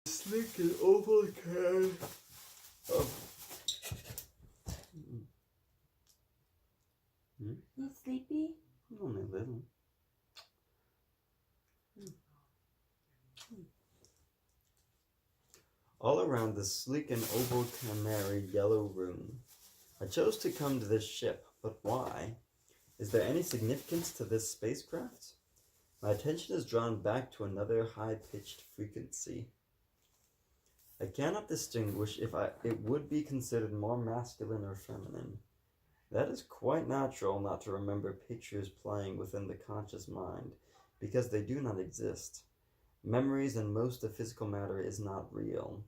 Slick and oval can of... You sleepy? Only a little. All around the sleek and oval canary yellow room. I chose to come to this ship, but why? Is there any significance to this spacecraft? My attention is drawn back to another high-pitched frequency. I cannot distinguish if it would be considered more masculine or feminine. That is quite natural not to remember pictures playing within the conscious mind, because they do not exist. Memories and most of physical matter is not real.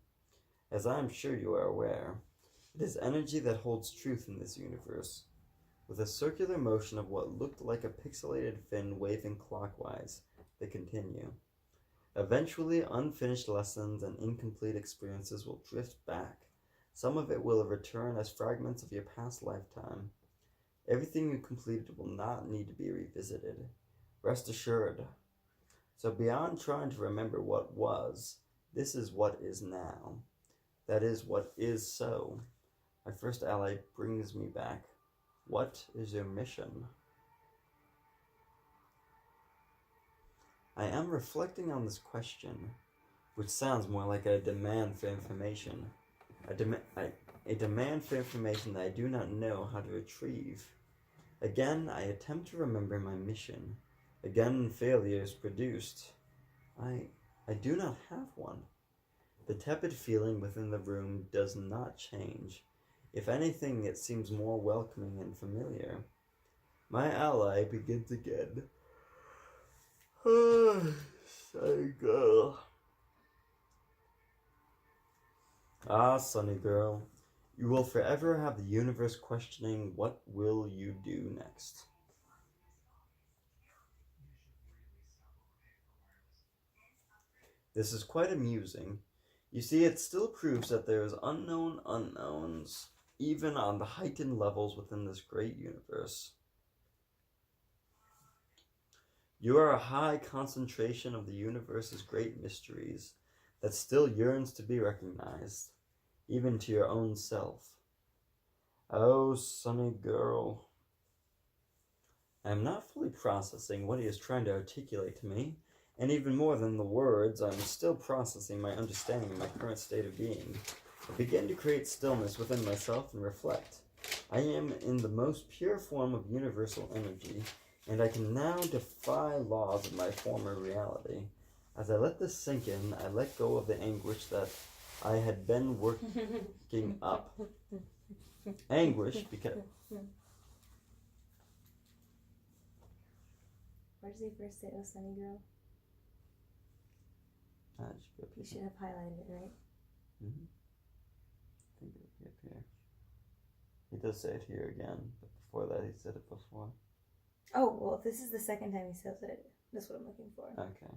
As I am sure you are aware, it is energy that holds truth in this universe. With a circular motion of what looked like a pixelated fin waving clockwise, they continue. Eventually, unfinished lessons and incomplete experiences will drift back. Some of it will return as fragments of your past lifetime. Everything you completed will not need to be revisited. Rest assured. So beyond trying to remember what was, this is what is now. That is what is so. My first ally brings me back. What is your mission? I am reflecting on this question, which sounds more like a demand for information. A demand for information that I do not know how to retrieve. Again, I attempt to remember my mission. Again, failure is produced. I do not have one. The tepid feeling within the room does not change. If anything, it seems more welcoming and familiar. My ally begins again. Sunny girl. Ah, Sunny girl. You will forever have the universe questioning, what will you do next? This is quite amusing. You see, it still proves that there is unknown unknowns, even on the heightened levels within this great universe. You are a high concentration of the universe's great mysteries that still yearns to be recognized, even to your own self. Oh, Sunny girl. I am not fully processing what he is trying to articulate to me, and even more than the words, I am still processing my understanding of my current state of being. I begin to create stillness within myself and reflect. I am in the most pure form of universal energy, and I can now defy laws of my former reality. As I let this sink in, I let go of the anguish that I had been working up. Anguish because... Where does he first say, oh, Sunny girl? You should have highlighted it, right? Mm-hmm. I think it would be up here. He does say it here again, but before that he said it before. Oh, well, if this is the second time he says it, that's what I'm looking for. Okay.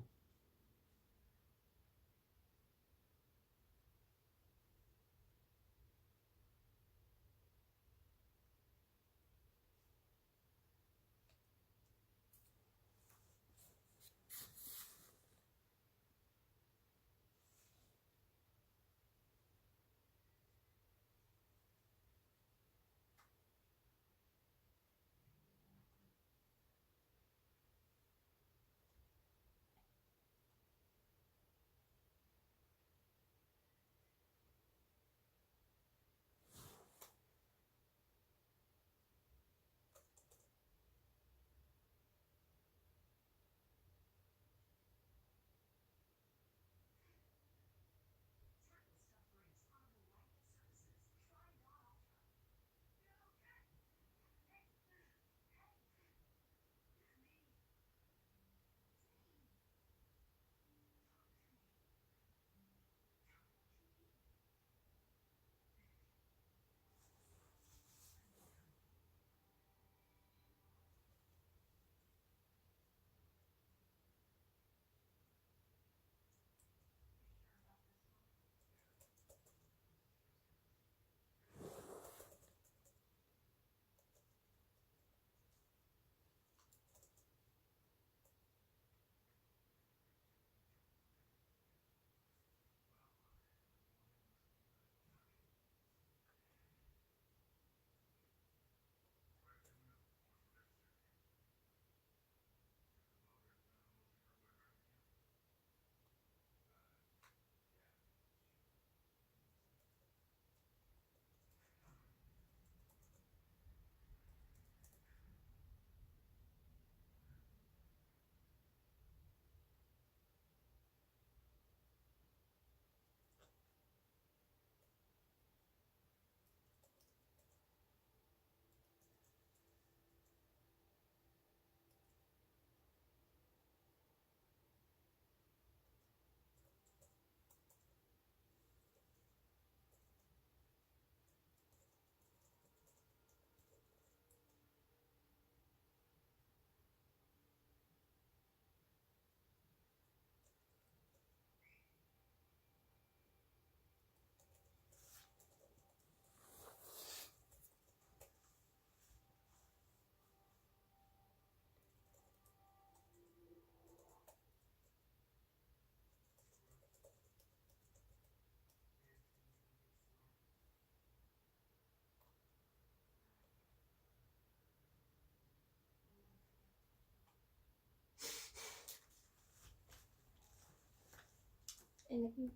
Anything?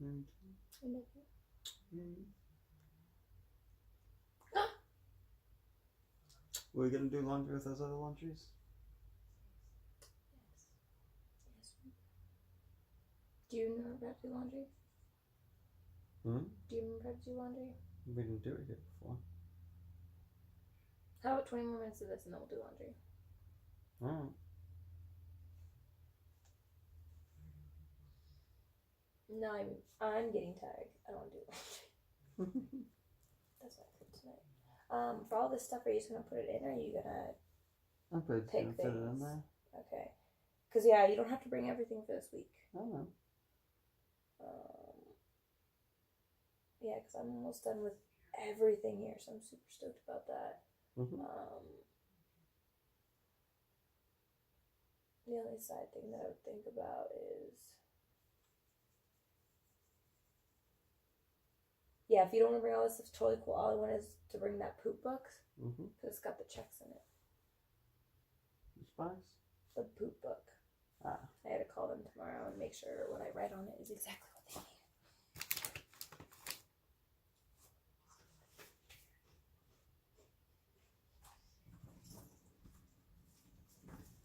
Mm. Anything? We're gonna do laundry with those other laundries? Yes. Do you remember how to do laundry? Do you remember how to do laundry? We didn't do it here before. How about 20 more minutes of this and then we'll do laundry? Alright. No, I'm getting tired. I don't want to do laundry. That's not good tonight. For all this stuff, are you just gonna put it in, or are you gonna I'll put pick it in things? there. Okay. Cause yeah, you don't have to bring everything for this week. I don't know. Yeah, cause I'm almost done with everything here, so I'm super stoked about that. Mm-hmm. The only side thing that I would think about is, yeah, if you don't want to bring all this stuff, totally cool. All I want is to bring that poop book, because it's got the checks in it. Which box? The poop book. Ah. I had to call them tomorrow and make sure what I write on it is exactly what they need.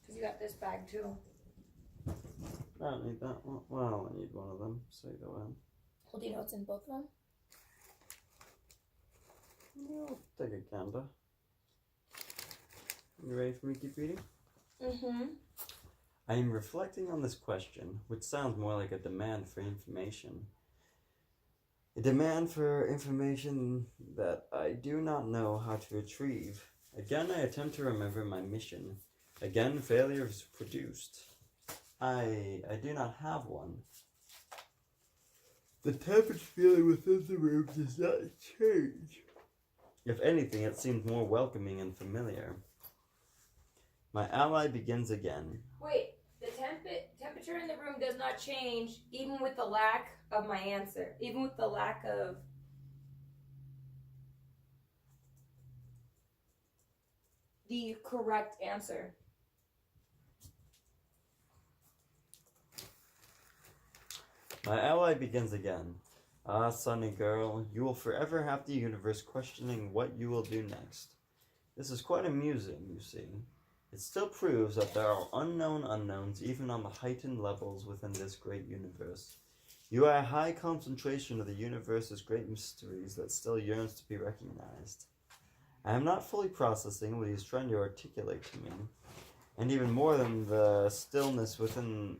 Because you got this bag too. I don't need that one. Well, I need one of them, so either way. Well, do you know what's in both of them? I'll take a gander. You ready for me to keep reading? Mm-hmm. I am reflecting on this question, which sounds more like a demand for information. A demand for information that I do not know how to retrieve. Again, I attempt to remember my mission. Again, failure is produced. I do not have one. The temperature feeling within the room does not change. If anything, it seems more welcoming and familiar. My ally begins again. Wait, the temperature in the room does not change even with the lack of my answer. Even with the lack of... the correct answer. My ally begins again. Ah, sunny girl, you will forever have the universe questioning what you will do next. This is quite amusing, you see. It still proves that there are unknown unknowns even on the heightened levels within this great universe. You are a high concentration of the universe's great mysteries that still yearns to be recognized. I am not fully processing what he is trying to articulate to me, and even more than the stillness within...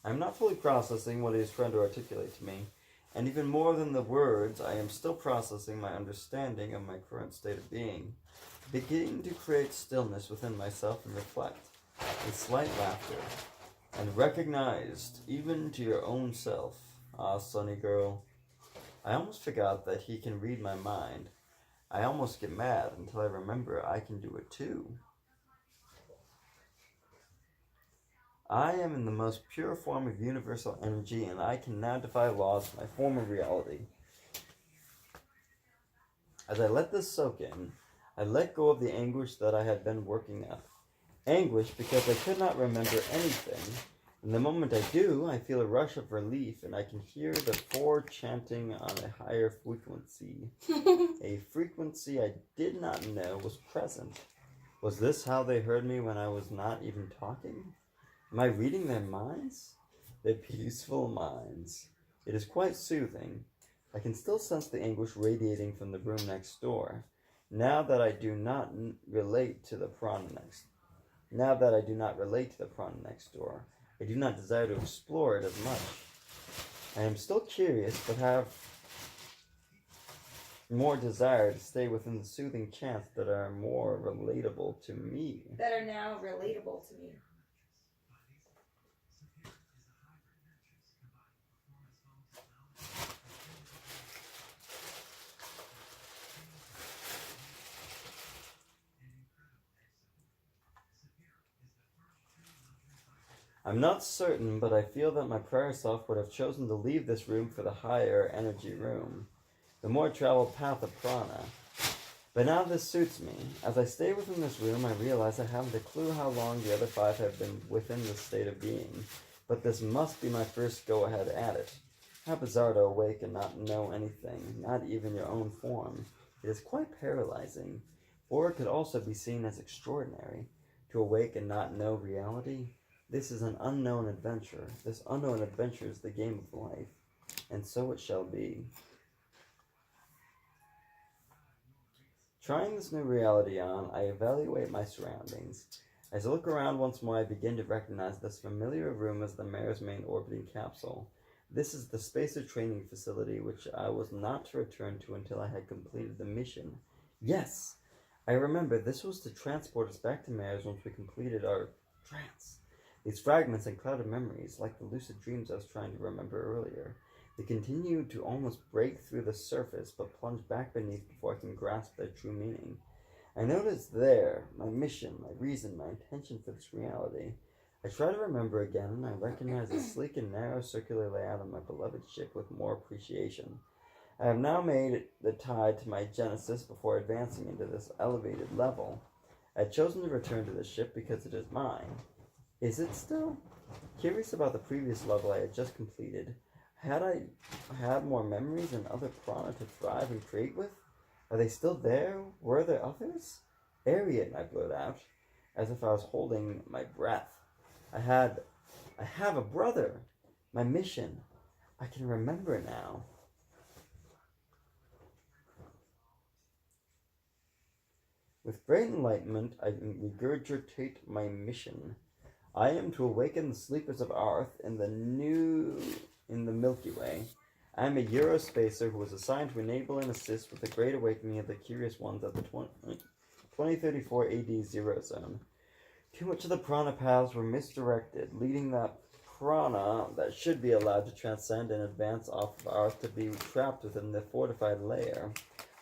I'm not fully processing what he is trying to articulate to me, and even more than the words, I am still processing my understanding of my current state of being, beginning to create stillness within myself and reflect, with slight laughter, and recognized, even to your own self. Ah, sunny girl, I almost forgot that he can read my mind. I almost get mad until I remember I can do it too. I am in the most pure form of universal energy, and I can now defy laws of my former reality. As I let this soak in, I let go of the anguish that I had been working up. Anguish because I could not remember anything. And the moment I do, I feel a rush of relief, and I can hear the four chanting on a higher frequency. A frequency I did not know was present. Was this how they heard me when I was not even talking? Am I reading their minds? Their peaceful minds. It is quite soothing. I can still sense the anguish radiating from the room next door. Now that I do not relate to the prana next door, I do not desire to explore it as much. I am still curious, but have more desire to stay within the soothing chants that are more relatable to me. That are now relatable to me. I'm not certain, but I feel that my prior self would have chosen to leave this room for the higher energy room, the more traveled path of prana. But now this suits me. As I stay within this room, I realize I haven't a clue how long the other 5 have been within this state of being. But this must be my first go-ahead at it. How bizarre to awake and not know anything, not even your own form. It is quite paralyzing. Or it could also be seen as extraordinary. To awake and not know reality. This is an unknown adventure. This unknown adventure is the game of life. And so it shall be. Trying this new reality on, I evaluate my surroundings. As I look around once more, I begin to recognize this familiar room as the mayor's main orbiting capsule. This is the spacer training facility, which I was not to return to until I had completed the mission. Yes! I remember this was to transport us back to Mayor's once we completed our trance. These fragments and clouded memories, like the lucid dreams I was trying to remember earlier, they continue to almost break through the surface, but plunge back beneath before I can grasp their true meaning. I notice there, my mission, my reason, my intention for this reality. I try to remember again, and I recognize the sleek and narrow circular layout of my beloved ship with more appreciation. I have now made the tie to my genesis before advancing into this elevated level. I had chosen to return to the ship because it is mine. Is it still? Curious about the previous level I had just completed, had I had more memories and other prana to thrive and create with? Are they still there? Were there others? Arian, I blurted out, as if I was holding my breath. I have a brother. My mission. I can remember now. With great enlightenment, I regurgitate my mission. I am to awaken the sleepers of Arth in the Milky Way. I am a Eurospacer who was assigned to enable and assist with the great awakening of the curious ones at the 2034 AD Zero Zone. Too much of the prana paths were misdirected, leading that prana that should be allowed to transcend and advance off of Earth to be trapped within the fortified layer,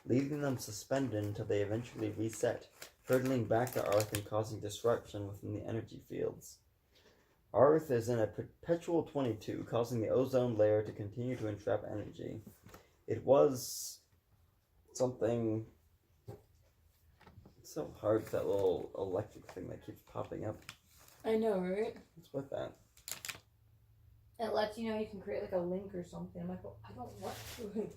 leaving them suspended until they eventually reset, hurtling back to Earth and causing disruption within the energy fields. Earth is in a perpetual 22, causing the ozone layer to continue to entrap energy. It was something so hard, that little electric thing that keeps popping up. I know, right? What's with that? It lets you know you can create like a link or something. I'm like, well, I don't want to.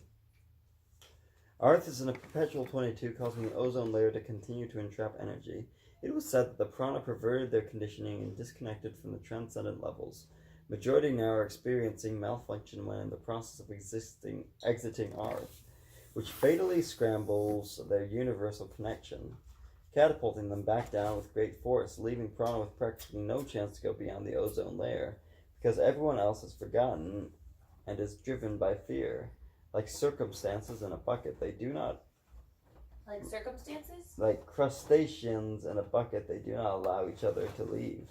Earth is in a perpetual 22, causing the ozone layer to continue to entrap energy. It was said that the prana perverted their conditioning and disconnected from the transcendent levels. Majority now are experiencing malfunction when in the process of exiting Earth, which fatally scrambles their universal connection, catapulting them back down with great force, leaving prana with practically no chance to go beyond the ozone layer, because everyone else has forgotten and is driven by fear. Like circumstances in a bucket, they do not... Like circumstances? Like crustaceans in a bucket, they do not allow each other to leave.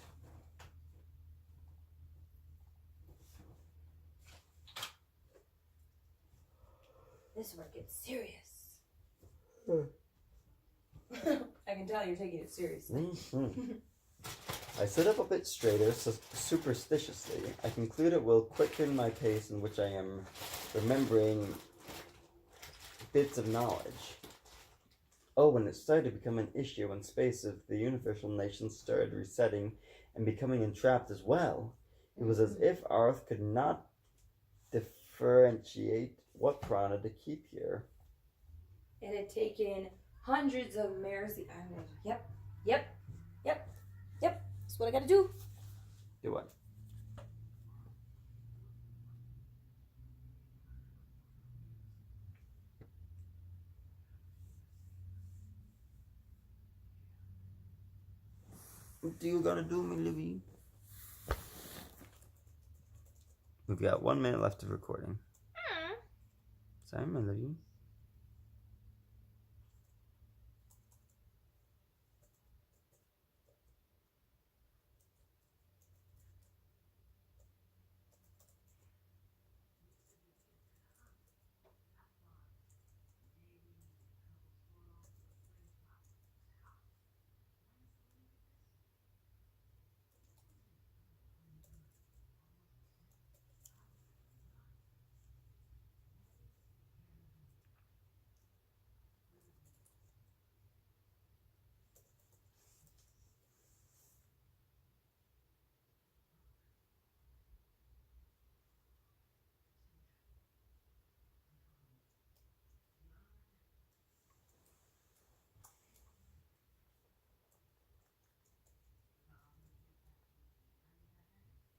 This work gets serious. I can tell you're taking it seriously. I sit up a bit straighter, superstitiously. I conclude it will quicken my pace in which I am remembering bits of knowledge. Oh, when it started to become an issue in space if the universal nations started resetting and becoming entrapped as well. It was as if Earth could not differentiate what prana to keep here. It had taken hundreds of mares. Yep. That's what I gotta do. Do what? What do you gotta do, my Livy? We've got 1 minute left of recording. Sorry, my Livy.